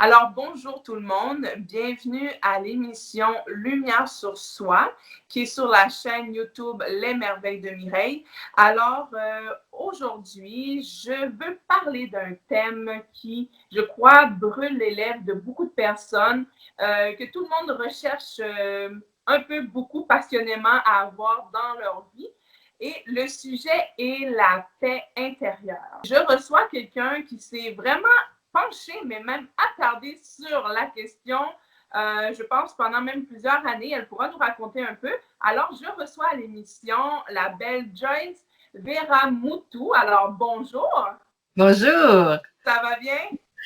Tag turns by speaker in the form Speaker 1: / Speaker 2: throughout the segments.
Speaker 1: Alors, bonjour tout le monde. Bienvenue à l'émission Lumière sur soi, qui est sur la chaîne YouTube Les Merveilles de Mireille. Alors, aujourd'hui, je veux parler d'un thème qui, je crois, brûle les lèvres de beaucoup de personnes, que tout le monde recherche un peu beaucoup passionnément à avoir dans leur vie. Et le sujet est la paix intérieure. Je reçois quelqu'un qui s'est vraiment penché, mais même attardé sur la question, je pense, pendant même plusieurs années. Elle pourra nous raconter un peu. Alors, je reçois à l'émission la belle Joyce Veramoutou. Alors, bonjour.
Speaker 2: Bonjour,
Speaker 1: Ça va bien?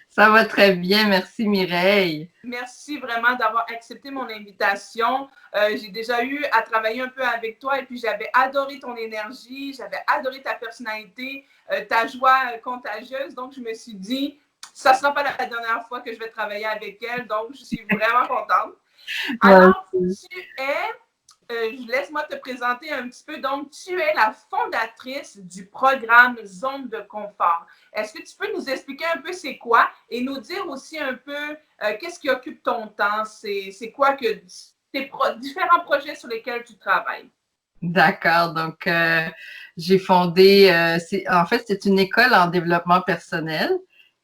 Speaker 2: ça va très bien, merci Mireille.
Speaker 1: Merci vraiment d'avoir accepté mon invitation. J'ai déjà eu à travailler un peu avec toi et puis j'avais adoré ton énergie, j'avais adoré ta personnalité, ta joie contagieuse. Donc, je me suis dit, ça ne sera pas la dernière fois que je vais travailler avec elle. Donc, je suis vraiment contente.
Speaker 2: Moi
Speaker 1: Alors,
Speaker 2: aussi.
Speaker 1: tu es, laisse-moi te présenter un petit peu. Donc, tu es la fondatrice du programme Zone de confort. Est-ce que tu peux nous expliquer un peu c'est quoi et nous dire aussi un peu qu'est-ce qui occupe ton temps? C'est quoi que tes différents projets sur lesquels tu travailles?
Speaker 2: D'accord, donc j'ai fondé, en fait c'est une école en développement personnel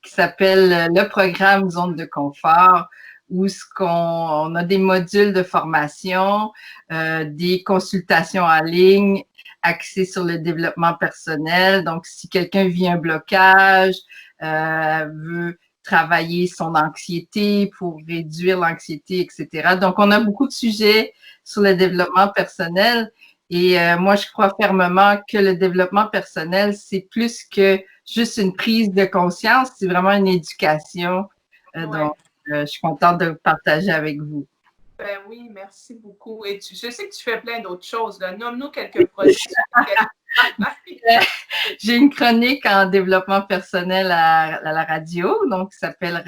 Speaker 2: qui s'appelle le programme Zone de confort où on a des modules de formation, des consultations en ligne axées sur le développement personnel. Donc si quelqu'un vit un blocage, veut travailler son anxiété pour réduire l'anxiété, etc. Donc on a beaucoup de sujets sur le développement personnel. Et moi, je crois fermement que le développement personnel, c'est plus que juste une prise de conscience, c'est vraiment une éducation.
Speaker 1: Ouais.
Speaker 2: Donc, je suis contente de partager avec vous.
Speaker 1: Ben oui, merci beaucoup. Et je sais que tu fais plein d'autres choses. Nomme-nous quelques projets sur lesquels tu travailles.
Speaker 2: J'ai une chronique en développement personnel à la radio, donc qui s'appelle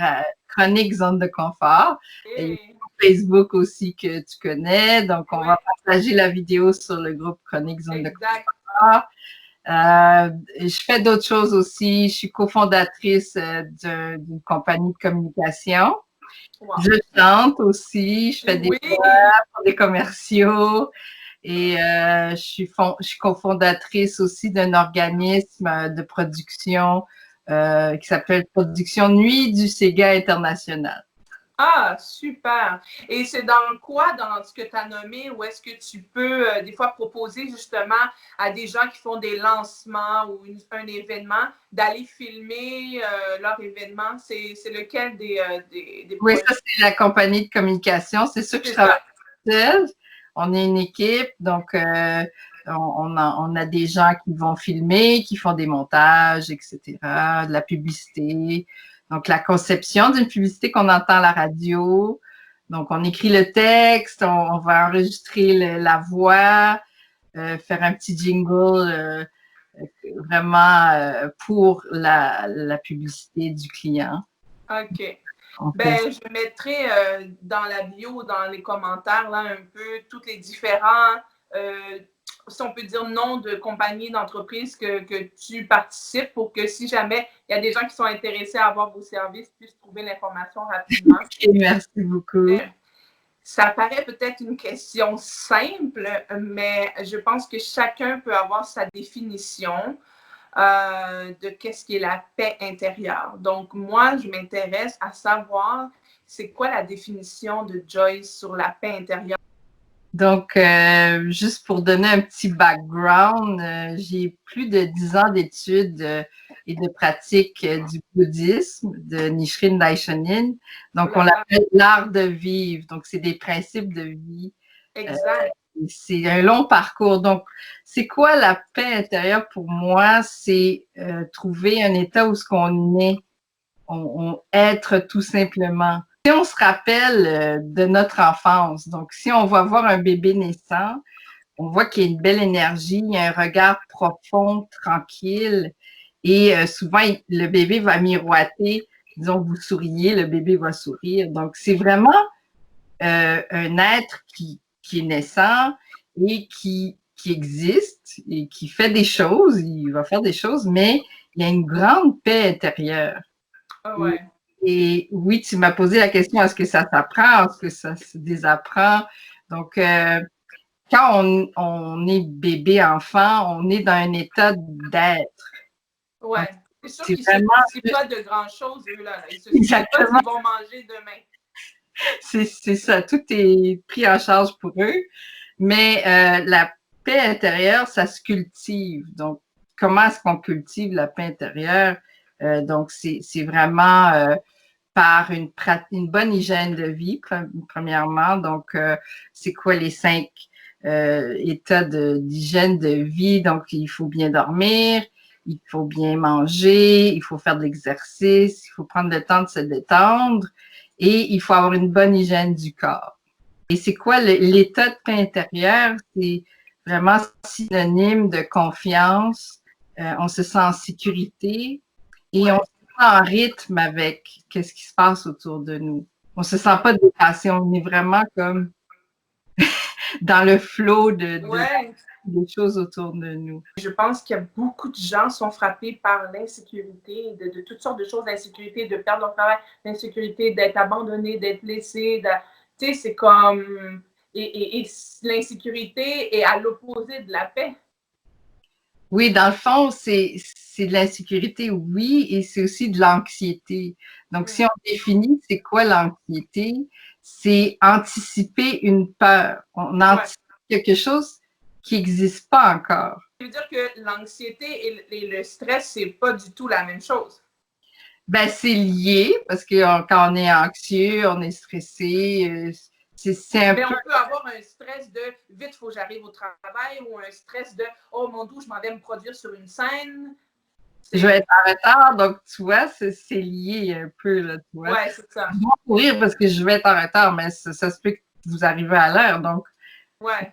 Speaker 2: Chronique Zone de confort. Et il y a
Speaker 1: Et,
Speaker 2: Facebook aussi que tu connais, donc on va
Speaker 1: ouais,
Speaker 2: partager la vidéo sur le groupe Chronique Zone de
Speaker 1: exact.
Speaker 2: confort. Je fais d'autres choses aussi. Je suis cofondatrice d'une compagnie de communication.
Speaker 1: Wow.
Speaker 2: Je chante aussi. Je fais des
Speaker 1: Oui.
Speaker 2: voix pour des commerciaux. Et je suis cofondatrice aussi d'un organisme de production qui s'appelle Production Nuit du Sega International.
Speaker 1: Ah, super. Et c'est dans quoi, dans ce que tu as nommé, ou est-ce que tu peux des fois proposer justement à des gens qui font des lancements ou un événement d'aller filmer leur événement? C'est lequel des
Speaker 2: Oui,
Speaker 1: projets?
Speaker 2: ça, c'est la compagnie de communication. C'est sûr que je
Speaker 1: C'est
Speaker 2: travaille
Speaker 1: ça.
Speaker 2: seule. On est une équipe, donc on a des gens qui vont filmer, qui font des montages, etc., de la publicité. Donc, la conception d'une publicité qu'on entend à la radio. Donc, on écrit le texte, on va enregistrer la voix, faire un petit jingle vraiment pour la publicité du client.
Speaker 1: OK.
Speaker 2: On fait
Speaker 1: Ben, je mettrai dans la bio, dans les commentaires, là, un peu tous les différents, euh, si on peut dire, noms de compagnies, d'entreprises que tu participes pour que si jamais il y a des gens qui sont intéressés à avoir vos services, puissent trouver l'information rapidement.
Speaker 2: et merci beaucoup.
Speaker 1: Ça paraît peut-être une question simple, mais je pense que chacun peut avoir sa définition de qu'est-ce qui est la paix intérieure. Donc, moi, je m'intéresse à savoir c'est quoi la définition de Joyce sur la paix intérieure.
Speaker 2: Donc, juste pour donner un petit background, j'ai plus de 10 ans d'études et de pratique du bouddhisme de Nichiren Daishonin.
Speaker 1: Oh
Speaker 2: Donc, on
Speaker 1: là là,
Speaker 2: l'appelle l'art de vivre. Donc, c'est des principes de vie. Euh,
Speaker 1: exact.
Speaker 2: c'est un long parcours. Donc, c'est quoi la paix intérieure pour moi? C'est trouver un état où ce qu'on est, on être tout simplement. Si on se rappelle de notre enfance, donc si on va voir un bébé naissant, on voit qu'il y a une belle énergie, il y a un regard profond, tranquille, et souvent le bébé va miroiter. Disons, vous souriez, le bébé va sourire. Donc, c'est vraiment un être qui est naissant et qui existe et qui fait des choses, il va faire des choses, mais il y a une grande paix intérieure.
Speaker 1: Ah
Speaker 2: Et,
Speaker 1: ouais.
Speaker 2: Et oui, tu m'as posé la question, est-ce que ça s'apprend, est-ce que ça se désapprend? Donc, quand on est bébé, enfant, on est dans un état d'être.
Speaker 1: Ouais. C'est sûr
Speaker 2: C'est
Speaker 1: qu'ils ne se
Speaker 2: vraiment
Speaker 1: soucient pas de grand-chose, eux, là. Ils ne se soucient pas
Speaker 2: exactement,
Speaker 1: s'ils vont manger demain.
Speaker 2: c'est ça, tout est pris en charge pour eux. Mais la paix intérieure, ça se cultive. Donc, comment est-ce qu'on cultive la paix intérieure? Donc, c'est vraiment par une bonne hygiène de vie, premièrement. Donc, c'est quoi les 5 états d'hygiène de vie? Donc, il faut bien dormir, il faut bien manger, il faut faire de l'exercice, il faut prendre le temps de se détendre et il faut avoir une bonne hygiène du corps. Et c'est quoi l'état de paix intérieure? C'est vraiment synonyme de confiance. On se sent en sécurité et on se sent en rythme avec qu'est-ce qui se passe autour de nous. On se sent pas dépassé, on est vraiment comme dans le flot
Speaker 1: Ouais.
Speaker 2: des choses autour de nous.
Speaker 1: Je pense qu'il y a beaucoup de gens qui sont frappés par l'insécurité, de toutes sortes de choses, l'insécurité de perdre leur travail, l'insécurité d'être abandonné, d'être laissé. Tu sais, c'est comme... Et l'insécurité est à l'opposé de la paix.
Speaker 2: Oui, dans le fond, c'est de l'insécurité, oui, et c'est aussi de l'anxiété. Donc, si on définit c'est quoi l'anxiété, c'est anticiper une peur. On anticipe quelque chose qui n'existe pas encore.
Speaker 1: Ça veut dire que l'anxiété et le stress, c'est pas du tout la même chose.
Speaker 2: Ben, c'est lié parce que quand on est anxieux, on est stressé. C'est un
Speaker 1: Mais
Speaker 2: peu.
Speaker 1: on peut avoir un stress de vite, il faut que j'arrive au travail ou un stress de oh mon Dieu, je m'en vais me produire sur une scène.
Speaker 2: Je vais être en retard, donc tu vois, c'est lié un peu, là, tu vois.
Speaker 1: Ouais, c'est ça.
Speaker 2: Je vais courir parce que je vais être en retard, mais ça se peut que vous arrivez à l'heure, donc.
Speaker 1: Ouais.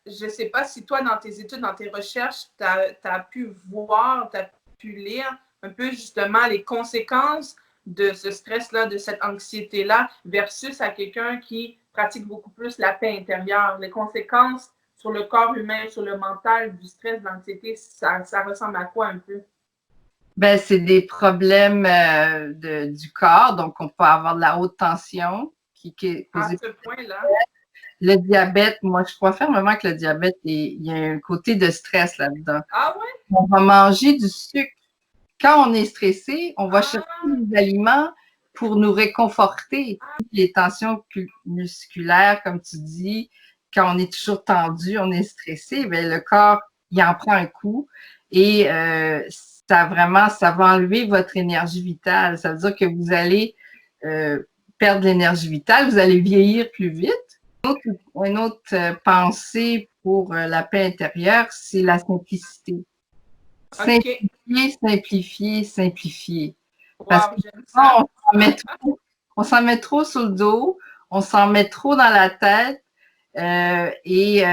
Speaker 1: Je ne sais pas si toi, dans tes études, dans tes recherches, tu as pu voir, tu as pu lire un peu justement les conséquences de ce stress-là, de cette anxiété-là, versus à quelqu'un qui pratique beaucoup plus la paix intérieure. Les conséquences sur le corps humain, sur le mental, du stress, de l'anxiété, ça ressemble à quoi un peu?
Speaker 2: Ben, c'est des problèmes du corps, donc on peut avoir de la haute tension qui est
Speaker 1: À
Speaker 2: causée
Speaker 1: ce point-là?
Speaker 2: le diabète. Moi, je crois fermement que le diabète, il y a un côté de stress là-dedans.
Speaker 1: Ah ouais?
Speaker 2: On va manger du sucre. Quand on est stressé, on va chercher
Speaker 1: Ah!
Speaker 2: des aliments pour nous réconforter. Les tensions musculaires, comme tu dis, quand on est toujours tendu, on est stressé, bien, le corps, il en prend un coup et ça va enlever votre énergie vitale. Ça veut dire que vous allez perdre l'énergie vitale, vous allez vieillir plus vite. Une autre pensée pour la paix intérieure, c'est la simplicité.
Speaker 1: OK.
Speaker 2: Simplifier, simplifier, simplifier. Parce que
Speaker 1: Wow, j'aime ça.
Speaker 2: on s'en met trop sur le dos, on s'en met trop dans la tête. Et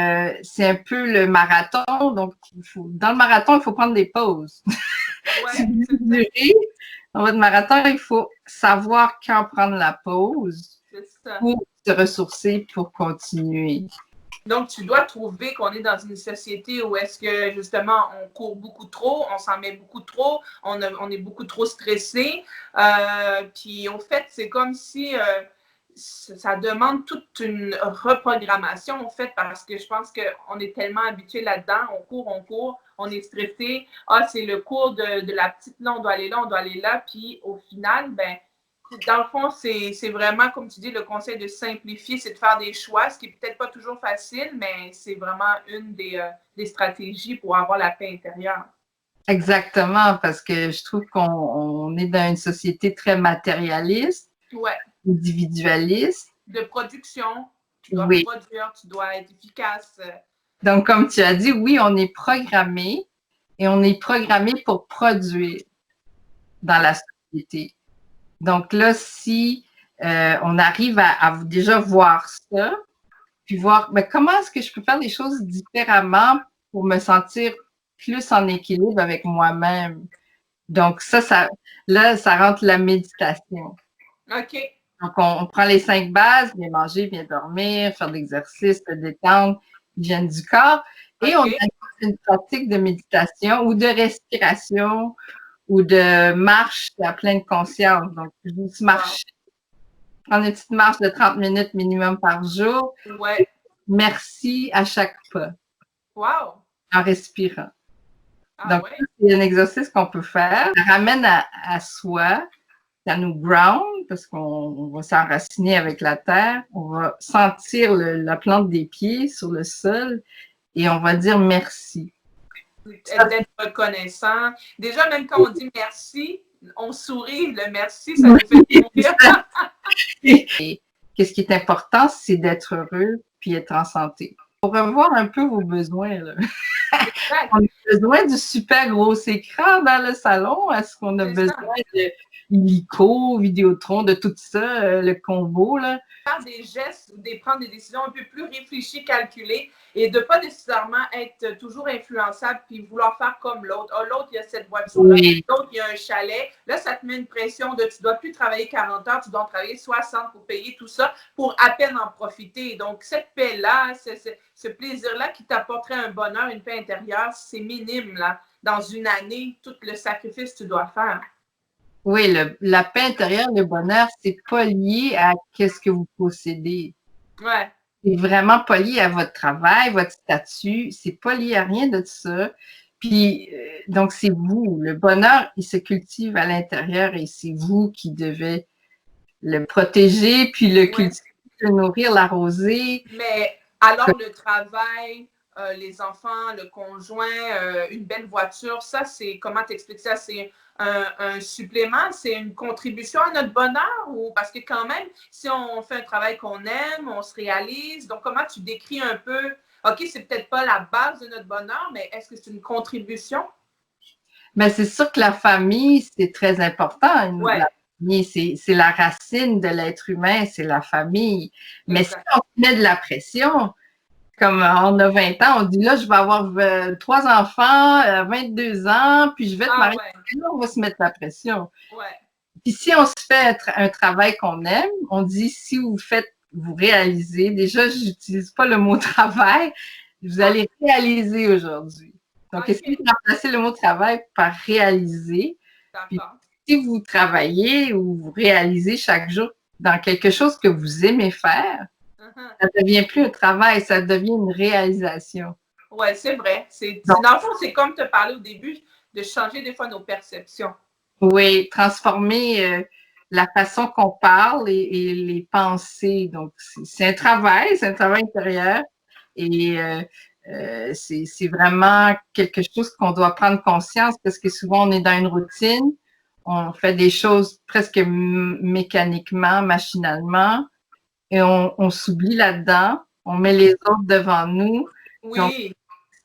Speaker 2: c'est un peu le marathon. Donc, dans le marathon, il faut prendre des pauses.
Speaker 1: Ouais,
Speaker 2: Dans votre marathon, il faut savoir quand prendre la pause
Speaker 1: c'est ça.
Speaker 2: pour se ressourcer, pour continuer.
Speaker 1: Donc, tu dois trouver qu'on est dans une société où est-ce que, justement, on court beaucoup trop, on s'en met beaucoup trop, on est beaucoup trop stressé. Puis, au fait, c'est comme si ça demande toute une reprogrammation, en fait, parce que je pense qu'on est tellement habitué là-dedans, on court, on est stressé. Ah, c'est le cours de la petite, là, on doit aller là, on doit aller là. Puis, au final, ben, dans le fond, c'est vraiment, comme tu dis, le conseil de simplifier, c'est de faire des choix, ce qui n'est peut-être pas toujours facile, mais c'est vraiment une des stratégies pour avoir la paix intérieure.
Speaker 2: Exactement, parce que je trouve qu'on est dans une société très matérialiste,
Speaker 1: Ouais.
Speaker 2: individualiste.
Speaker 1: De production, tu dois
Speaker 2: Oui.
Speaker 1: produire, tu dois être efficace.
Speaker 2: Donc, comme tu as dit, oui, on est programmé et on est programmé pour produire dans la société. Donc là, si on arrive à déjà voir ça, puis voir mais comment est-ce que je peux faire des choses différemment pour me sentir plus en équilibre avec moi-même. Donc là, ça rentre la méditation.
Speaker 1: OK.
Speaker 2: Donc, on prend les 5 bases, bien manger, bien dormir, faire de l'exercice, se détendre, hygiène du corps, et on a une pratique de méditation ou de respiration ou de marche à pleine conscience. Donc, juste marcher, prendre une petite marche de 30 minutes minimum par jour.
Speaker 1: Ouais.
Speaker 2: Merci à chaque pas.
Speaker 1: Wow!
Speaker 2: En respirant.
Speaker 1: Ah,
Speaker 2: Donc,
Speaker 1: ouais.
Speaker 2: c'est un exercice qu'on peut faire. Ça ramène à soi, ça nous ground parce qu'on va s'enraciner avec la terre. On va sentir la plante des pieds sur le sol et on va dire merci.
Speaker 1: D'être reconnaissant. Déjà, même quand on dit merci, on sourit. Le merci, ça nous fait sourire.
Speaker 2: Et qu'est-ce qui est important, c'est d'être heureux puis être en santé. Pour revoir un peu vos besoins, là. On a besoin du super gros écran dans le salon? Est-ce qu'on a besoin de illico, Vidéotron, de tout ça, le combo, là?
Speaker 1: Faire des gestes ou prendre des décisions un peu plus réfléchies, calculées et de ne pas nécessairement être toujours influençable puis vouloir faire comme l'autre. Oh, l'autre, il y a cette voiture-là. Oui. L'autre, il y a un chalet. Là, ça te met une pression de tu ne dois plus travailler 40 heures, tu dois en travailler 60 pour payer tout ça pour à peine en profiter. Donc, cette paix-là, ce plaisir-là qui t'apporterait un bonheur, une paix intérieure, c'est minime, là. Dans une année, tout le sacrifice que tu dois faire.
Speaker 2: Oui, la paix intérieure, le bonheur, c'est pas lié à qu'est-ce que vous possédez.
Speaker 1: Ouais.
Speaker 2: C'est vraiment pas lié à votre travail, votre statut. C'est pas lié à rien de ça. Puis, donc, c'est vous. Le bonheur, il se cultive à l'intérieur et c'est vous qui devez le protéger, puis le cultiver, le nourrir, l'arroser.
Speaker 1: Mais alors, le travail, les enfants, le conjoint, une belle voiture, ça, c'est, comment t'expliques ça? C'est un supplément, c'est une contribution à notre bonheur? Ou parce que quand même, si on fait un travail qu'on aime, on se réalise, donc comment tu décris un peu, OK, c'est peut-être pas la base de notre bonheur, mais est-ce que c'est une contribution?
Speaker 2: Ben, c'est sûr que la famille, c'est très important.
Speaker 1: Ouais.
Speaker 2: La famille, c'est la racine de l'être humain, c'est la famille. Mais
Speaker 1: Exact.
Speaker 2: si on met de la pression, comme on a 20 ans, on dit là, je vais avoir 3 enfants, 22 ans, puis je vais te marier. Là, on va se mettre la pression.
Speaker 1: Ouais.
Speaker 2: Puis si on se fait un travail qu'on aime, on dit si vous réalisez, déjà, je n'utilise pas le mot travail, vous allez réaliser aujourd'hui. Donc, essayez de remplacer le mot travail par réaliser. Puis, si vous travaillez ou vous réalisez chaque jour dans quelque chose que vous aimez faire, ça ne devient plus un travail, ça devient une réalisation.
Speaker 1: Oui, c'est vrai. Dans le fond, c'est comme tu parlais au début, de changer des fois nos perceptions.
Speaker 2: Oui, transformer la façon qu'on parle et les pensées. Donc, c'est un travail intérieur et c'est vraiment quelque chose qu'on doit prendre conscience parce que souvent on est dans une routine, on fait des choses presque mécaniquement, machinalement et on s'oublie là-dedans, on met les autres devant nous.
Speaker 1: Oui.
Speaker 2: Donc,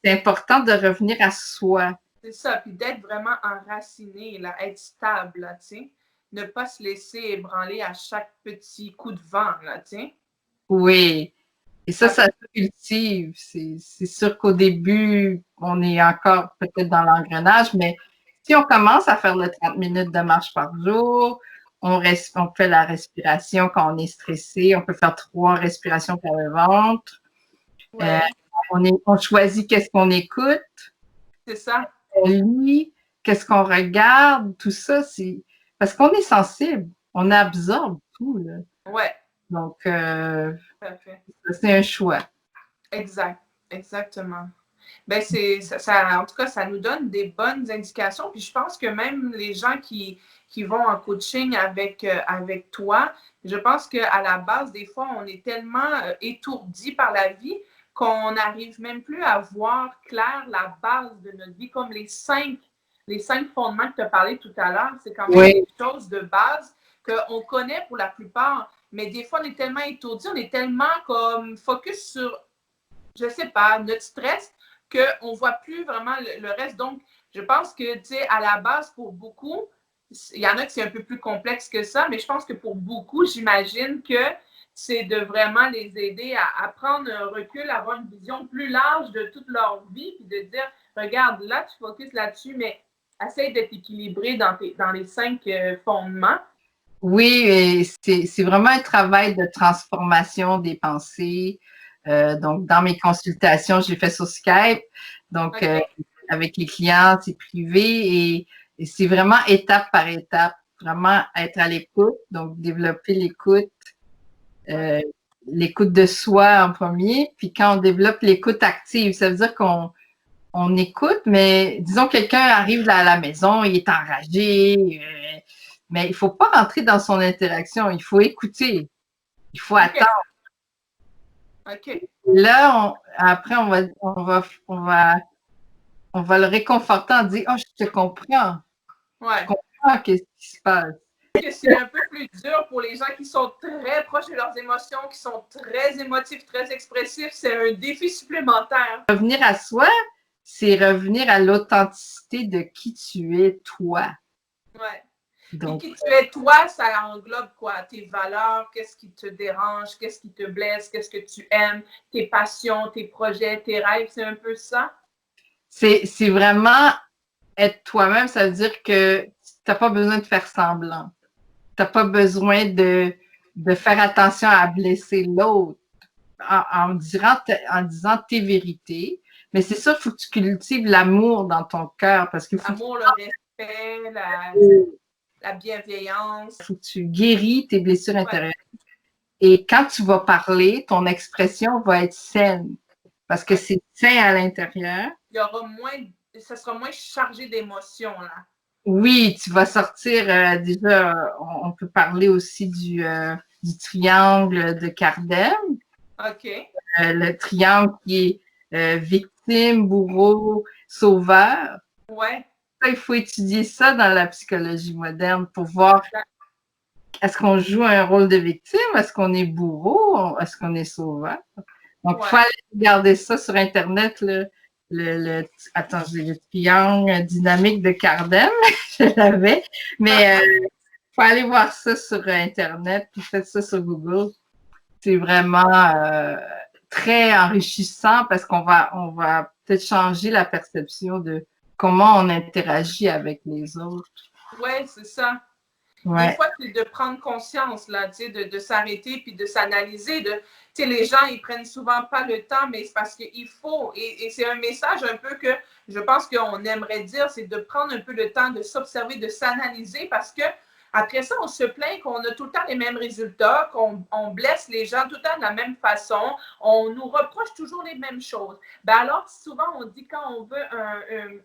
Speaker 2: c'est important de revenir à soi.
Speaker 1: C'est ça, puis d'être vraiment enraciné, là, être stable, là, tu sais. Ne pas se laisser ébranler à chaque petit coup de vent, là, tu sais.
Speaker 2: Oui. Et ça se cultive. C'est sûr qu'au début, on est encore peut-être dans l'engrenage, mais si on commence à faire le 30 minutes de marche par jour, on fait la respiration quand on est stressé, on peut faire 3 respirations par le ventre.
Speaker 1: Ouais.
Speaker 2: On choisit qu'est-ce qu'on écoute.
Speaker 1: C'est ça.
Speaker 2: On lit, qu'est-ce qu'on regarde, tout ça, c'est parce qu'on est sensible, on absorbe tout, là.
Speaker 1: Ouais.
Speaker 2: Donc,
Speaker 1: Parfait.
Speaker 2: C'est un choix.
Speaker 1: Exact, exactement. Ben en tout cas, ça nous donne des bonnes indications. Puis je pense que même les gens qui vont en coaching avec toi, je pense qu'à la base, des fois, on est tellement étourdi par la vie qu'on n'arrive même plus à voir clair la base de notre vie, comme les cinq fondements que tu as parlé tout à l'heure. C'est quand même des choses de base qu'on connaît pour la plupart. Mais des fois, on est tellement étourdi, on est tellement comme focus sur, je sais pas, notre stress, qu'on ne voit plus vraiment le reste. Donc, je pense que, tu sais, à la base, pour beaucoup, il y en a qui c'est un peu plus complexe que ça, mais je pense que pour beaucoup, j'imagine que c'est de vraiment les aider à prendre un recul, à avoir une vision plus large de toute leur vie, puis de dire, regarde, là, tu focuses là-dessus, mais essaye d'être équilibré dans les 5 fondements.
Speaker 2: Oui, c'est vraiment un travail de transformation des pensées. Donc, dans mes consultations, je l'ai fait sur Skype. Donc, avec les clients, c'est privé et Et c'est vraiment étape par étape, vraiment être à l'écoute, donc développer l'écoute de soi en premier, puis quand on développe l'écoute active, ça veut dire qu'on écoute, mais disons quelqu'un arrive à la maison, il est enragé, mais il faut pas rentrer dans son interaction, il faut écouter, il faut attendre.
Speaker 1: OK.
Speaker 2: Là, après, on va le réconforter en disant, oh, je te comprends.
Speaker 1: Ouais.
Speaker 2: Je comprends qu'est-ce qui se passe.
Speaker 1: Que c'est un peu plus dur pour les gens qui sont très proches de leurs émotions, qui sont très émotifs, très expressifs. C'est un défi supplémentaire.
Speaker 2: Revenir à soi, c'est revenir à l'authenticité de qui tu es, toi.
Speaker 1: Ouais.
Speaker 2: Donc,
Speaker 1: et qui tu es toi, ça englobe quoi? Tes valeurs, qu'est-ce qui te dérange, qu'est-ce qui te blesse, qu'est-ce que tu aimes, tes passions, tes projets, tes rêves, c'est un peu ça?
Speaker 2: c'est vraiment être toi-même, ça veut dire que tu n'as pas besoin de faire semblant. Tu n'as pas besoin de faire attention à blesser l'autre en disant tes vérités. Mais c'est sûr, il faut que tu cultives l'amour dans ton cœur parce qu'il faut
Speaker 1: L'amour, le respect, la bienveillance.
Speaker 2: que tu guéris tes blessures
Speaker 1: Ouais.
Speaker 2: intérieures. Et quand tu vas parler, ton expression va être saine parce que c'est sain à l'intérieur.
Speaker 1: Il y aura moins, ça sera moins chargé d'émotions, là.
Speaker 2: Oui, tu vas sortir déjà, on peut parler aussi du triangle de Kardec.
Speaker 1: OK.
Speaker 2: Le triangle qui est victime, bourreau, sauveur.
Speaker 1: Ouais.
Speaker 2: Ça, il faut étudier ça dans la psychologie moderne pour voir est-ce qu'on joue un rôle de victime, est-ce qu'on est bourreau, est-ce qu'on est sauveur. Donc, il faut aller regarder ça sur Internet, attends, j'ai le triangle dynamique de Kardec, je l'avais, mais il faut aller voir ça sur Internet, puis faites ça sur Google. C'est vraiment très enrichissant parce qu'on on va peut-être changer la perception de comment on interagit avec les autres.
Speaker 1: Oui, c'est ça.
Speaker 2: Ouais.
Speaker 1: Des fois, c'est de prendre conscience, là, de s'arrêter puis de s'analyser. Les gens, ils prennent souvent pas le temps, mais c'est parce qu'il faut. Et c'est un message un peu que je pense qu'on aimerait dire, c'est de prendre un peu le temps de s'observer, de s'analyser parce que après ça, on se plaint qu'on a tout le temps les mêmes résultats, qu'on blesse les gens tout le temps de la même façon, on nous reproche toujours les mêmes choses. Ben alors, souvent, on dit quand on veut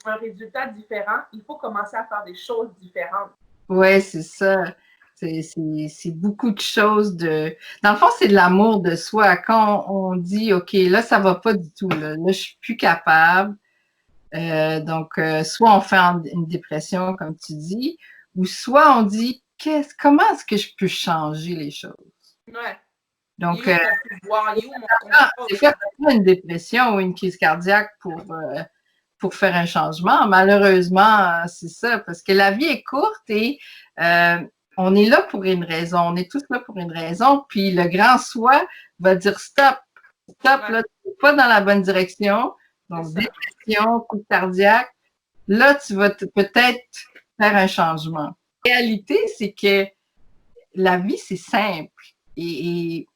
Speaker 1: un résultat différent, il faut commencer à faire des choses différentes.
Speaker 2: Oui, c'est ça. C'est beaucoup de choses de. Dans le fond, c'est de l'amour de soi. Quand on dit, OK, là, ça va pas du tout, là, je suis plus capable. Donc, soit on fait une dépression, comme tu dis, ou soit on dit, comment est-ce que je peux changer les choses?
Speaker 1: Ouais.
Speaker 2: Donc,
Speaker 1: Il est où mon pouvoir? Il est où mon contrôle?
Speaker 2: des fois, ça prend une dépression ou une crise cardiaque pour faire un changement. Malheureusement, c'est ça, parce que la vie est courte et on est là pour une raison. On est tous là pour une raison. Puis le grand soi va dire stop, stop, là, tu n'es pas dans la bonne direction. Donc, dépression, coup cardiaque. Là, tu vas peut-être faire un changement. La réalité, c'est que la vie, c'est simple. Et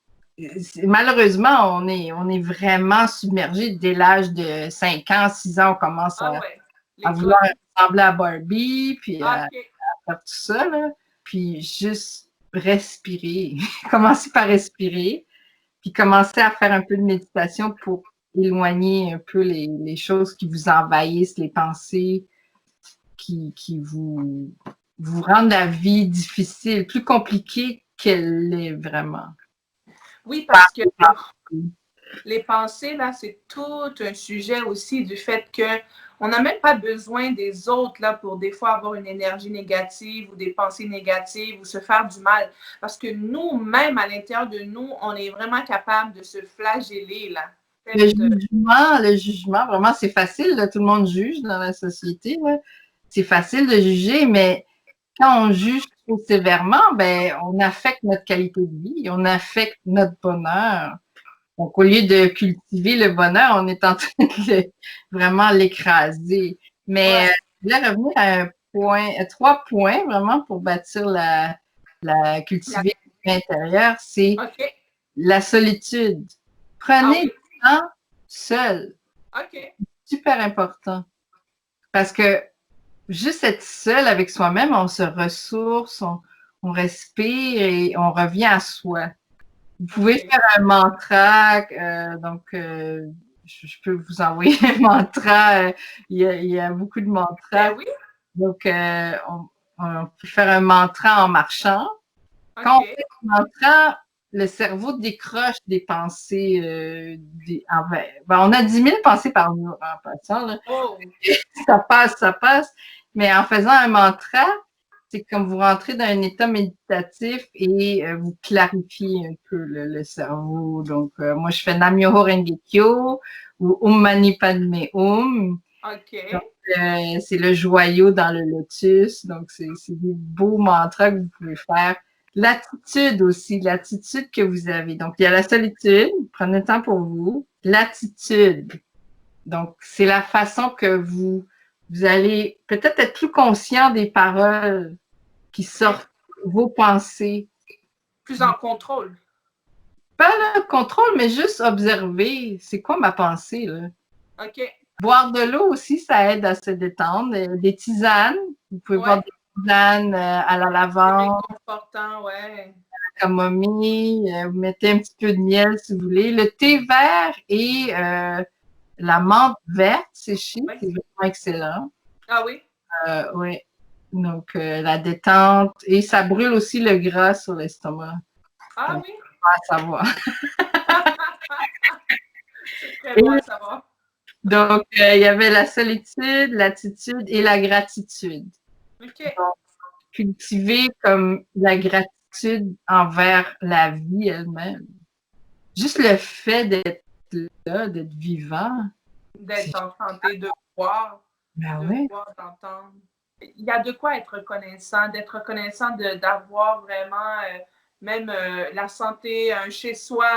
Speaker 2: malheureusement, on est vraiment submergé dès l'âge de 5 ans, 6 ans, on commence à vouloir ressembler à Barbie, puis à faire tout ça, là. Puis juste respirer. Commencer par respirer, puis commencer à faire un peu de méditation pour éloigner un peu les choses qui vous envahissent, les pensées qui vous rendent la vie difficile, plus compliquée qu'elle l'est vraiment.
Speaker 1: Oui, parce que les pensées, là, c'est tout un sujet aussi du fait qu'on n'a même pas besoin des autres là, pour des fois avoir une énergie négative ou des pensées négatives ou se faire du mal. Parce que nous-mêmes, à l'intérieur de nous, on est vraiment capable de se flageller. Là.
Speaker 2: Le jugement, vraiment, c'est facile. Là, tout le monde juge dans la société. C'est facile de juger, mais quand on juge trop sévèrement, ben, on affecte notre qualité de vie, on affecte notre bonheur. Donc, au lieu de cultiver le bonheur, on est en train de vraiment l'écraser. Mais je voulais revenir à 3 points vraiment pour bâtir cultiver l'intérieur, c'est la solitude. Prenez du temps seul.
Speaker 1: OK.
Speaker 2: Super important. Parce que juste être seul avec soi-même, on se ressource, on respire et on revient à soi. Vous pouvez
Speaker 1: OK.
Speaker 2: faire un mantra, je peux vous envoyer un mantra. Il y a beaucoup de mantras.
Speaker 1: Ben oui,
Speaker 2: Donc, on peut faire un mantra en marchant. Quand on
Speaker 1: OK.
Speaker 2: fait un mantra, le cerveau décroche des pensées. On a 10 000 pensées par jour en passant. Là.
Speaker 1: Oh,
Speaker 2: Ça passe, ça passe. Mais en faisant un mantra, c'est comme vous rentrez dans un état méditatif et vous clarifiez un peu le cerveau. Donc, moi, je fais Nam-myoho Renge-kyo ou Om Mani Padme Hum. Donc,
Speaker 1: OK.
Speaker 2: c'est le joyau dans le lotus. Donc, c'est des beaux mantras que vous pouvez faire. L'attitude aussi, l'attitude que vous avez. Donc, il y a la solitude, prenez le temps pour vous. L'attitude. Donc, c'est la façon que vous allez peut-être être plus conscient des paroles qui
Speaker 1: OK.
Speaker 2: sortent, vos pensées.
Speaker 1: Plus en contrôle.
Speaker 2: Pas le contrôle, mais juste observer. C'est quoi ma pensée, là?
Speaker 1: OK.
Speaker 2: Boire de l'eau aussi, ça aide à se détendre. Des tisanes. Vous pouvez boire
Speaker 1: Ouais,
Speaker 2: des tisanes à la
Speaker 1: c'est
Speaker 2: lavande,
Speaker 1: réconfortant, ouais.
Speaker 2: camomille. Vous mettez un petit peu de miel si vous voulez. Le thé vert et la menthe verte séchée,
Speaker 1: Ouais.
Speaker 2: c'est vraiment excellent.
Speaker 1: Ah oui?
Speaker 2: Oui. Donc, la détente. Et ça brûle aussi le gras sur l'estomac.
Speaker 1: Ah
Speaker 2: Donc,
Speaker 1: oui?
Speaker 2: ça va.
Speaker 1: C'est très bon à
Speaker 2: Et
Speaker 1: savoir.
Speaker 2: donc, il y avait la solitude, l'attitude et la gratitude.
Speaker 1: OK.
Speaker 2: Donc, cultiver comme la gratitude envers la vie elle-même. Juste le fait d'être là, d'être vivant, c'est...
Speaker 1: D'être en santé,
Speaker 2: Ben oui.
Speaker 1: d'entendre. Il y a de quoi être reconnaissant, d'être reconnaissant d'avoir vraiment même la santé, un chez-soi.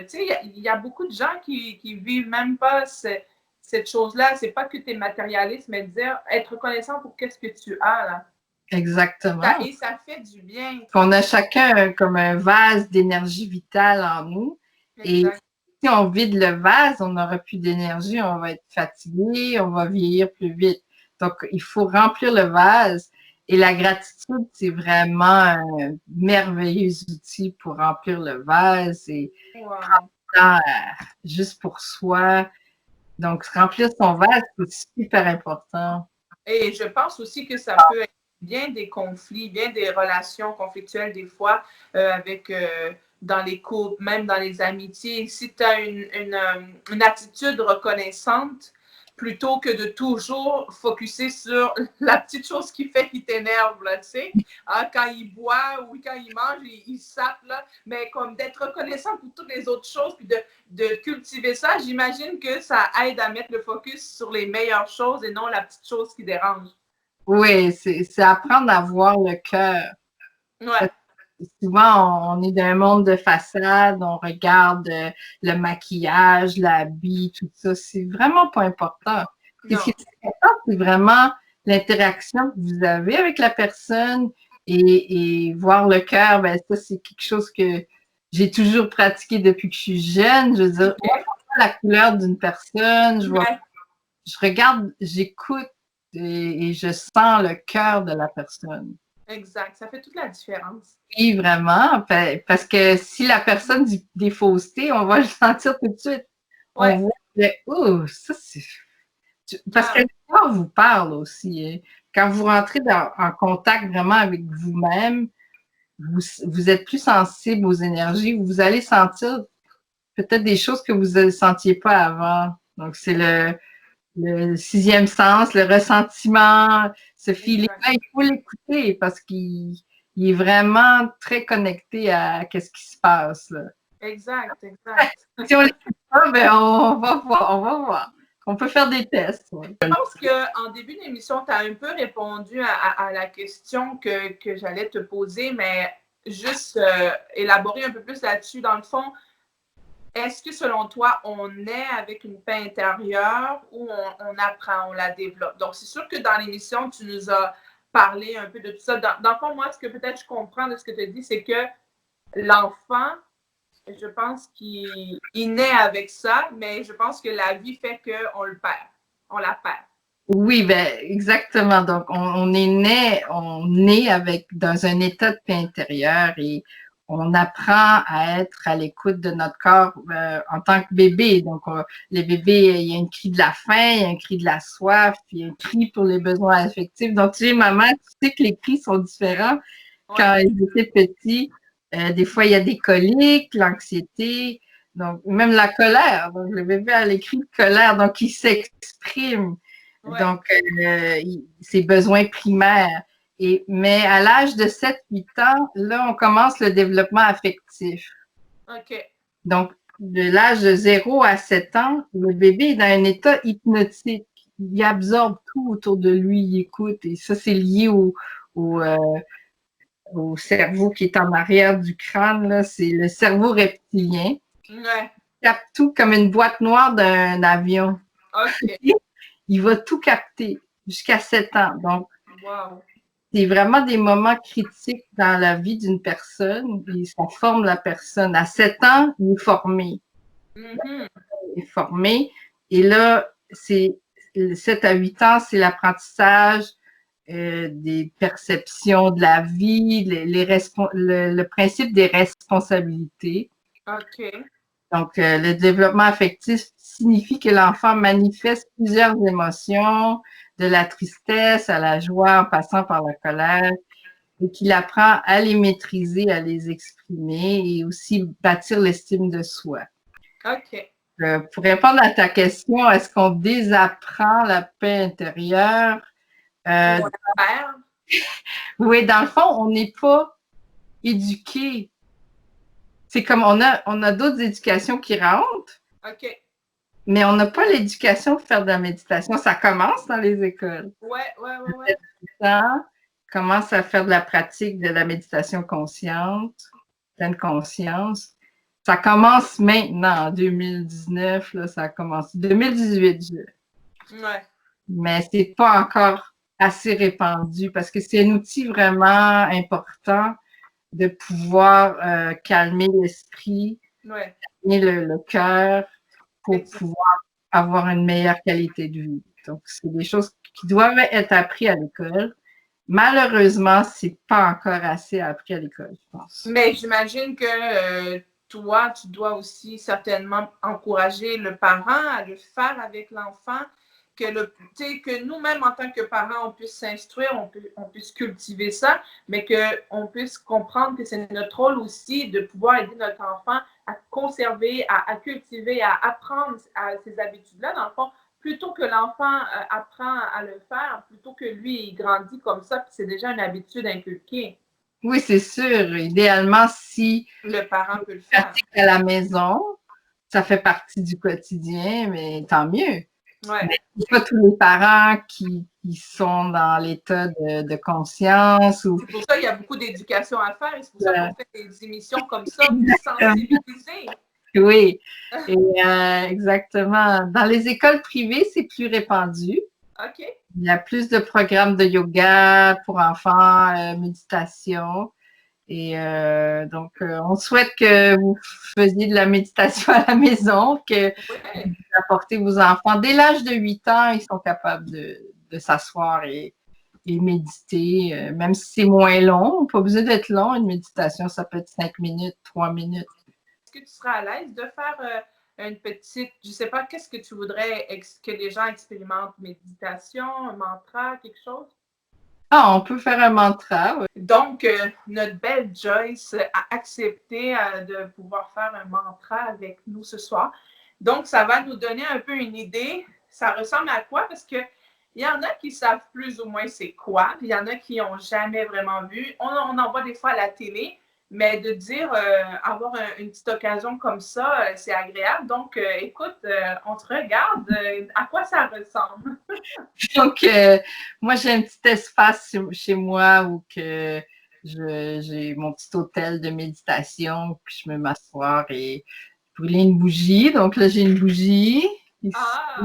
Speaker 1: Tu sais, il y a beaucoup de gens qui vivent même pas cette chose-là. C'est pas que tu es matérialiste, mais de dire être reconnaissant pour qu'est-ce que tu as là.
Speaker 2: Exactement.
Speaker 1: Et ça fait du bien.
Speaker 2: On a chacun comme un vase d'énergie vitale en nous. Et
Speaker 1: Exact.
Speaker 2: si on vide le vase, on n'aura plus d'énergie, on va être fatigué, on va vieillir plus vite. Donc, il faut remplir le vase. Et la gratitude, c'est vraiment un merveilleux outil pour remplir le vase et
Speaker 1: Wow.
Speaker 2: temps, juste pour soi. Donc, remplir son vase, c'est super important.
Speaker 1: Et je pense aussi que ça peut être bien des conflits, bien des relations conflictuelles des fois avec dans les couples, même dans les amitiés. Si tu as une attitude reconnaissante, plutôt que de toujours focuser sur la petite chose qui fait qui t'énerve, là, tu sais. Hein, quand il boit ou quand il mange, il sape, là. Mais comme d'être reconnaissant pour toutes les autres choses, puis de cultiver ça, j'imagine que ça aide à mettre le focus sur les meilleures choses et non la petite chose qui dérange.
Speaker 2: Oui, c'est apprendre à voir le cœur.
Speaker 1: Ouais.
Speaker 2: Souvent, on est dans un monde de façade, on regarde le maquillage, l'habit, tout ça. C'est vraiment pas important. Et ce qui
Speaker 1: Non.
Speaker 2: est important, c'est vraiment l'interaction que vous avez avec la personne et voir le cœur. Ben, ça, c'est quelque chose que j'ai toujours pratiqué depuis que je suis jeune. Je veux dire, moi,
Speaker 1: OK.
Speaker 2: je vois la couleur d'une personne,
Speaker 1: Ouais.
Speaker 2: je regarde, j'écoute et je sens le cœur de la personne.
Speaker 1: Exact. Ça fait toute la différence.
Speaker 2: Oui, vraiment, parce que si la personne dit des faussetés, on va le sentir tout de suite. On
Speaker 1: Ouais.
Speaker 2: voit que, oh, ça c'est... Parce que
Speaker 1: Ah,
Speaker 2: le corps vous parle aussi. Hein. Quand vous rentrez en contact vraiment avec vous-même, vous êtes plus sensible aux énergies, vous allez sentir peut-être des choses que vous ne sentiez pas avant. Donc, c'est le sixième sens, le ressentiment, ce
Speaker 1: exact.
Speaker 2: feeling-là, il faut l'écouter parce qu'il est vraiment très connecté à ce qui se passe. Là.
Speaker 1: Exact. Exact.
Speaker 2: Si on l'écoute pas, ben on va voir, on va voir. On peut faire des tests. Ouais.
Speaker 1: Je pense qu'en début d'émission, tu as un peu répondu à la question que j'allais te poser, mais juste élaborer un peu plus là-dessus. Dans le fond, est-ce que selon toi, on est avec une paix intérieure ou on apprend, on la développe? Donc, c'est sûr que dans l'émission, tu nous as parlé un peu de tout ça. Dans le fond, moi, ce que peut-être je comprends de ce que tu dis, c'est que l'enfant, je pense qu'il naît avec ça, mais je pense que la vie fait qu'on le perd. On la perd.
Speaker 2: Oui, ben exactement. Donc, on est avec dans un état de paix intérieure et on apprend à être à l'écoute de notre corps en tant que bébé. Donc, les bébés, il y a un cri de la faim, il y a un cri de la soif, puis il y a un cri pour les besoins affectifs. Donc, tu sais, maman, tu sais que les cris sont différents quand
Speaker 1: Ouais,
Speaker 2: ils étaient petits. Des fois, il y a des coliques, l'anxiété, donc même la colère. Donc, le bébé a les cris de colère, donc il s'exprime.
Speaker 1: ouais,
Speaker 2: Donc, ses besoins primaires. Mais à l'âge de 7-8 ans, là, on commence le développement affectif.
Speaker 1: OK.
Speaker 2: Donc, de l'âge de 0 à 7 ans, le bébé est dans un état hypnotique. Il absorbe tout autour de lui, il écoute. Et ça, c'est lié au, euh, au cerveau qui est en arrière du crâne. Là. C'est le cerveau reptilien.
Speaker 1: Ouais,
Speaker 2: Il capte tout comme une boîte noire d'un avion.
Speaker 1: OK.
Speaker 2: Il va tout capter jusqu'à 7 ans. Donc,
Speaker 1: Wow.
Speaker 2: c'est vraiment des moments critiques dans la vie d'une personne et ça forme la personne. À 7 ans, il est formé.
Speaker 1: Mhm.
Speaker 2: Il est formé. Et là, c'est 7 à 8 ans, c'est l'apprentissage des perceptions de la vie, le principe des responsabilités.
Speaker 1: OK.
Speaker 2: Donc, le développement affectif signifie que l'enfant manifeste plusieurs émotions, de la tristesse à la joie en passant par la colère, et qu'il apprend à les maîtriser, à les exprimer et aussi bâtir l'estime de soi.
Speaker 1: OK.
Speaker 2: Pour répondre à ta question, est-ce qu'on désapprend la paix intérieure? Euh,
Speaker 1: Ou un père.
Speaker 2: oui, dans le fond, on n'est pas éduqué. C'est comme on a d'autres éducations qui rentrent,
Speaker 1: OK.
Speaker 2: mais on n'a pas l'éducation pour faire de la méditation. Ça commence dans les écoles.
Speaker 1: Ouais, ouais, ouais, ouais.
Speaker 2: Ça commence à faire de la pratique de la méditation consciente, pleine conscience. Ça commence maintenant, en 2019, là, ça a commencé. 2018,
Speaker 1: Ouais.
Speaker 2: mais c'est pas encore assez répandu parce que c'est un outil vraiment important de pouvoir calmer l'esprit,
Speaker 1: Ouais.
Speaker 2: calmer le cœur pour
Speaker 1: Exact.
Speaker 2: pouvoir avoir une meilleure qualité de vie. Donc, c'est des choses qui doivent être apprises à l'école. Malheureusement, c'est pas encore assez appris à l'école, je pense.
Speaker 1: Mais j'imagine que toi, tu dois aussi certainement encourager le parent à le faire avec l'enfant, que nous-mêmes, en tant que parents, on puisse s'instruire, on puisse cultiver ça, mais qu'on puisse comprendre que c'est notre rôle aussi de pouvoir aider notre enfant à conserver, à cultiver, à apprendre à ces habitudes-là, dans le fond, plutôt que l'enfant apprend à le faire, plutôt que lui, il grandit comme ça, puis c'est déjà une habitude inculquée.
Speaker 2: Oui, c'est sûr. Idéalement, si
Speaker 1: Le parent peut le
Speaker 2: tu
Speaker 1: faire.
Speaker 2: pratiques à la maison, ça fait partie du quotidien, mais tant mieux.
Speaker 1: Ouais.
Speaker 2: Mais c'est pas tous les parents qui sont dans l'état de conscience ou
Speaker 1: C'est pour ça qu'il y a beaucoup d'éducation à faire et c'est pour ça qu'on fait des émissions comme ça pour
Speaker 2: euh,
Speaker 1: sensibiliser.
Speaker 2: oui. Et exactement. Dans les écoles privées, c'est plus répandu.
Speaker 1: OK.
Speaker 2: Il y a plus de programmes de yoga pour enfants, méditation. Et donc, on souhaite que vous faisiez de la méditation à la maison, que vous
Speaker 1: Ouais.
Speaker 2: apportez vos enfants. Dès l'âge de 8 ans, ils sont capables de s'asseoir et méditer, même si c'est moins long. Pas besoin d'être long, une méditation, ça peut être 5 minutes, 3 minutes.
Speaker 1: Est-ce que tu seras à l'aise de faire une petite, je ne sais pas, qu'est-ce que tu voudrais que les gens expérimentent? Méditation, un mantra, quelque chose?
Speaker 2: Ah, on peut faire un mantra, oui.
Speaker 1: Donc, notre belle Joyce a accepté de pouvoir faire un mantra avec nous ce soir. Donc, ça va nous donner un peu une idée. Ça ressemble à quoi? Parce qu'il y en a qui savent plus ou moins c'est quoi, puis il y en a qui n'ont jamais vraiment vu. On en voit des fois à la télé, mais de dire avoir une petite occasion comme ça, c'est agréable. Donc, écoute, on te regarde. À quoi ça ressemble?
Speaker 2: Donc, moi, j'ai un petit espace chez moi où que j'ai mon petit hôtel de méditation, puis je me m'asseoir et brûler une bougie. Donc là, j'ai une bougie ici.
Speaker 1: Ah,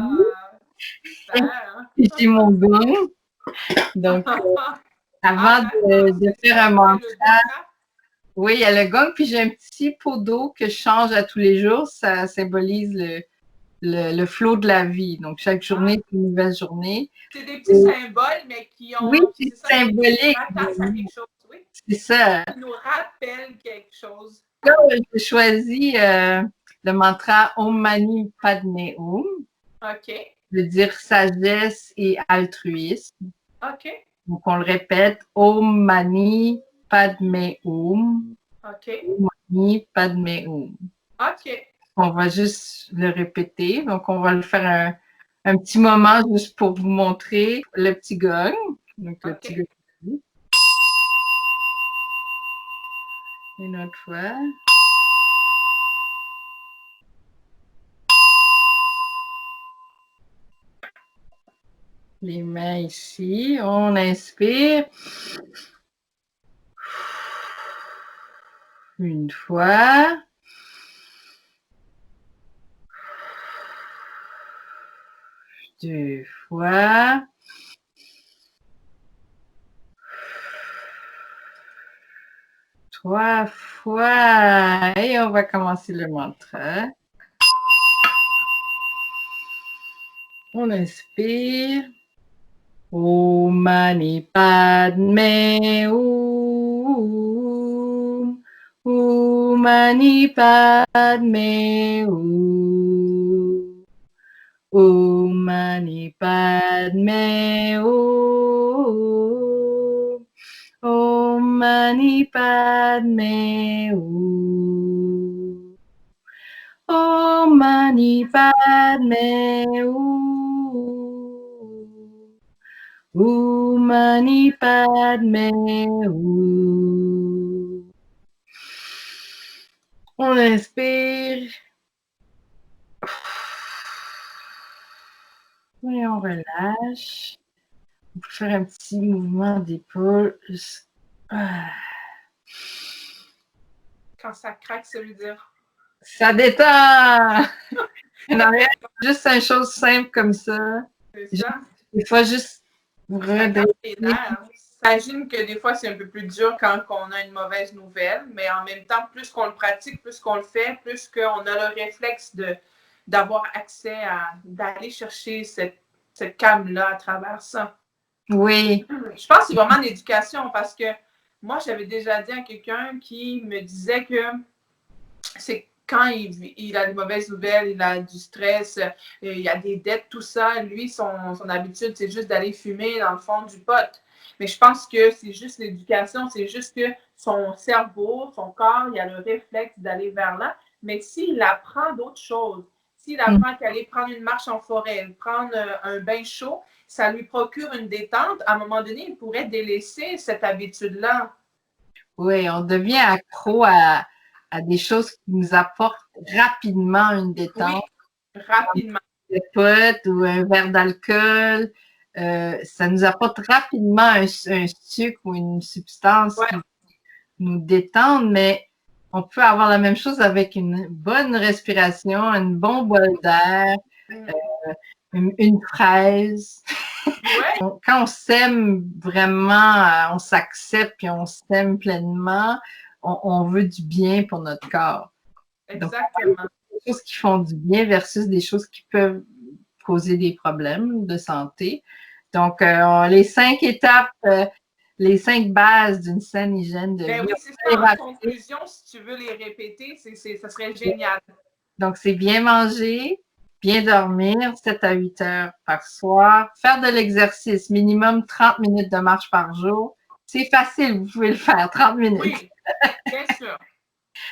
Speaker 1: super!
Speaker 2: Et j'ai mon gong. Donc,
Speaker 1: Ah,
Speaker 2: avant
Speaker 1: d'accord.
Speaker 2: de
Speaker 1: C'est
Speaker 2: faire
Speaker 1: ça
Speaker 2: un
Speaker 1: qui fait
Speaker 2: mantra,
Speaker 1: le gong, hein?
Speaker 2: oui, il y a le gong, puis j'ai un petit pot d'eau que je change à tous les jours. Ça symbolise le flot de la vie. Donc, chaque journée, c'est une nouvelle journée.
Speaker 1: C'est des petits symboles, mais qui ont...
Speaker 2: Oui, c'est
Speaker 1: ça,
Speaker 2: symbolique.
Speaker 1: qui rattachent à quelque chose, oui.
Speaker 2: C'est ça.
Speaker 1: Qui nous rappellent quelque chose.
Speaker 2: Là, j'ai choisi le mantra Om Mani Padme Hum.
Speaker 1: OK.
Speaker 2: Veut dire sagesse et altruisme.
Speaker 1: OK.
Speaker 2: Donc, on le répète, Om Mani Padme Hum.
Speaker 1: OK.
Speaker 2: Om Mani Padme Hum.
Speaker 1: OK.
Speaker 2: On va juste le répéter. Donc, on va le faire un petit moment juste pour vous montrer le petit gong. Donc, le petit gong. Une autre fois. Les mains ici. On inspire. Une fois. Deux fois. Trois fois. Et on va commencer le mantra. On inspire. Om Mani Padme Hum. Om Mani Padme Hum. Om Mani Padme Hum. Om Mani Padme Hum. Om Mani Padme Hum. Om Mani Padme Hum. On inspire. Et on relâche. On peut faire un petit mouvement d'épaule.
Speaker 1: Quand ça craque, ça veut dire...
Speaker 2: Ça détend! Non, juste une chose simple comme ça.
Speaker 1: C'est ça.
Speaker 2: Des fois, juste redresser.
Speaker 1: J'imagine que des fois, c'est un peu plus dur quand on a une mauvaise nouvelle, mais en même temps, plus qu'on le pratique, plus qu'on le fait, plus qu'on a le réflexe d'avoir accès d'aller chercher cette calme-là à travers ça.
Speaker 2: Oui.
Speaker 1: Je pense que c'est vraiment l'éducation parce que moi, j'avais déjà dit à quelqu'un qui me disait que c'est quand il a des mauvaises nouvelles, il a du stress, il y a des dettes, tout ça, lui, son habitude, c'est juste d'aller fumer dans le fond du pot. Mais je pense que c'est juste l'éducation, c'est juste que son cerveau, son corps, il a le réflexe d'aller vers là. Mais s'il apprend d'autres choses, s'il apprend qu'aller prendre une marche en forêt, prendre un bain chaud, ça lui procure une détente, à un moment donné, il pourrait délaisser cette habitude-là.
Speaker 2: Oui, on devient accro à des choses qui nous apportent rapidement une détente.
Speaker 1: Oui, rapidement.
Speaker 2: Un pot ou un verre d'alcool, ça nous apporte rapidement un sucre ou une substance qui nous détend, mais on peut avoir la même chose avec une bonne respiration, un bon bol d'air, une fraise.
Speaker 1: Ouais.
Speaker 2: Quand on s'aime vraiment, on s'accepte et on s'aime pleinement, on veut du bien pour notre corps.
Speaker 1: Exactement.
Speaker 2: Donc, des choses qui font du bien versus des choses qui peuvent causer des problèmes de santé. Donc, les 5 étapes, les 5 bases d'une saine hygiène de vie.
Speaker 1: Oui, c'est ça. En conclusion, si tu veux les répéter, ça serait génial.
Speaker 2: Donc, c'est bien manger, bien dormir, 7 à 8 heures par soir, faire de l'exercice, minimum 30 minutes de marche par jour. C'est facile, vous pouvez le faire, 30 minutes.
Speaker 1: Oui, bien sûr.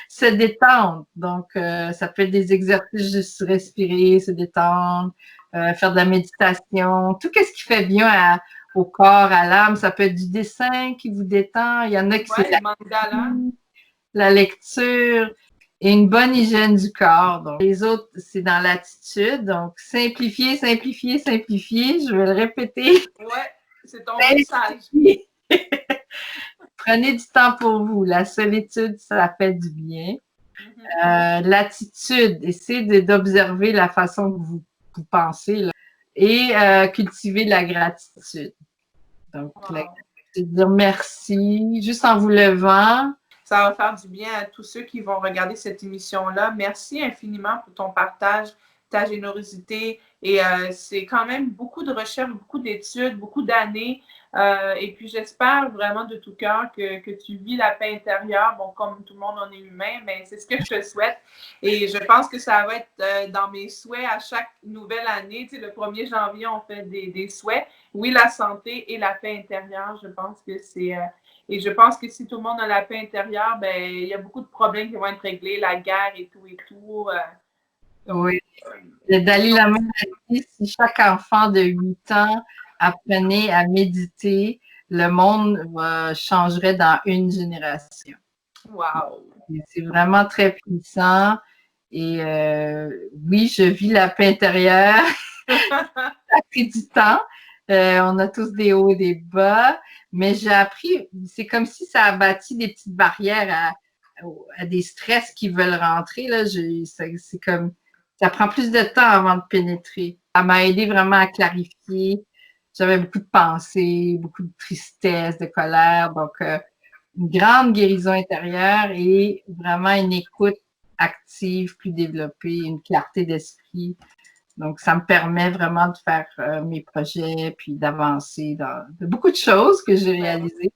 Speaker 2: Se détendre. Donc, ça peut être des exercices, juste respirer, se détendre, faire de la méditation, tout ce qui fait bien au corps, à l'âme. Ça peut être du dessin qui vous détend. Il y en a qui c'est la lecture et une bonne hygiène du corps. Donc, les autres, c'est dans l'attitude. Donc, simplifier, simplifier, simplifier. Je vais le répéter.
Speaker 1: Ouais, c'est ton message.
Speaker 2: Prenez du temps pour vous. La solitude, ça fait du bien. L'attitude, essayez d'observer la façon que vous pensez là, et cultiver la gratitude. Donc, la gratitude, dire merci, juste en vous levant.
Speaker 1: Ça va faire du bien à tous ceux qui vont regarder cette émission-là. Merci infiniment pour ton partage ta générosité. Et c'est quand même beaucoup de recherches, beaucoup d'études, beaucoup d'années. Et puis, j'espère vraiment de tout cœur que tu vis la paix intérieure. Bon, comme tout le monde, on est humain, mais c'est ce que je te souhaite. Et je pense que ça va être dans mes souhaits à chaque nouvelle année. Tu sais, le 1er janvier, on fait des souhaits. Oui, la santé et la paix intérieure, je pense que c'est... et je pense que si tout le monde a la paix intérieure, ben il y a beaucoup de problèmes qui vont être réglés, la guerre et tout et tout. Donc,
Speaker 2: Oui. Le Dalai Lama a dit, si chaque enfant de 8 ans apprenait à méditer, le monde changerait dans une génération.
Speaker 1: wow!
Speaker 2: C'est vraiment très puissant. Et oui, je vis la paix intérieure. Ça a pris du temps. On a tous des hauts et des bas, mais j'ai appris, c'est comme si ça a bâti des petites barrières à des stress qui veulent rentrer. Là. C'est comme, ça prend plus de temps avant de pénétrer. Ça m'a aidé vraiment à clarifier. J'avais beaucoup de pensées, beaucoup de tristesse, de colère. Donc, une grande guérison intérieure et vraiment une écoute active, plus développée, une clarté d'esprit. Donc, ça me permet vraiment de faire mes projets puis d'avancer dans beaucoup de choses que j'ai réalisées.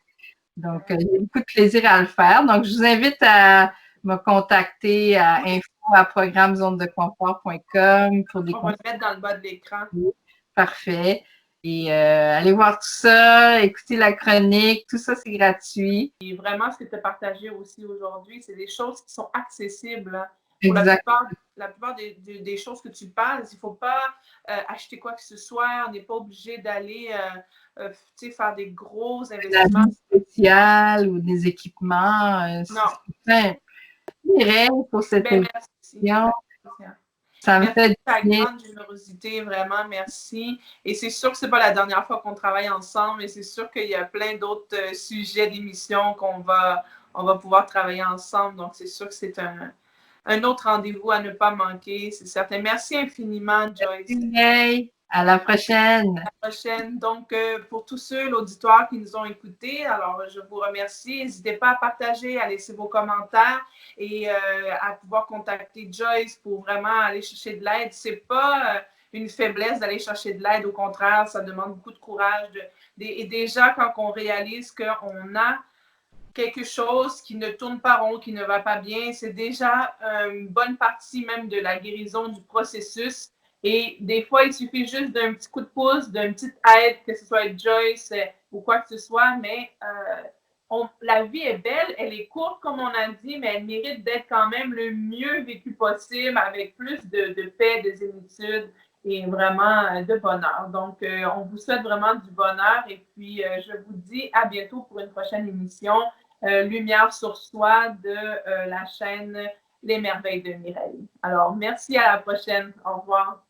Speaker 2: Donc, j'ai beaucoup de plaisir à le faire. Donc, je vous invite à me contacter à info@programmezonedeconfort.com pour des
Speaker 1: On va le mettre dans le bas de l'écran.
Speaker 2: Parfait. Et allez voir tout ça, écouter la chronique, tout ça, c'est gratuit.
Speaker 1: Et vraiment, ce que tu as partagé aussi aujourd'hui, c'est des choses qui sont accessibles. Hein. Pour la plupart des choses que tu parles, il ne faut pas acheter quoi que ce soit. On n'est pas obligé d'aller faire des gros investissements.
Speaker 2: Spécial ou des équipements.
Speaker 1: Non.
Speaker 2: C'est pour cette émission. Ça me fait
Speaker 1: ta grande générosité, vraiment, merci. Et c'est sûr que ce n'est pas la dernière fois qu'on travaille ensemble, mais c'est sûr qu'il y a plein d'autres sujets d'émission qu'on va pouvoir travailler ensemble. Donc, c'est sûr que c'est un autre rendez-vous à ne pas manquer, c'est certain. Merci infiniment, Joyce.
Speaker 2: Merci. À la prochaine.
Speaker 1: À la prochaine. Donc, pour tous ceux, l'auditoire qui nous ont écoutés, alors je vous remercie. N'hésitez pas à partager, à laisser vos commentaires et à pouvoir contacter Joyce pour vraiment aller chercher de l'aide. C'est pas une faiblesse d'aller chercher de l'aide. Au contraire, ça demande beaucoup de courage. Et déjà, quand on réalise qu'on a quelque chose qui ne tourne pas rond, qui ne va pas bien, c'est déjà une bonne partie même de la guérison du processus. Et des fois, il suffit juste d'un petit coup de pouce, d'une petite aide, que ce soit Joyce ou quoi que ce soit, mais la vie est belle, elle est courte, comme on a dit, mais elle mérite d'être quand même le mieux vécue possible, avec plus de paix, de zénitude et vraiment de bonheur. Donc, on vous souhaite vraiment du bonheur et puis je vous dis à bientôt pour une prochaine émission. Lumière sur soi de la chaîne Les Merveilles de Mireille. Alors, merci, à la prochaine. Au revoir.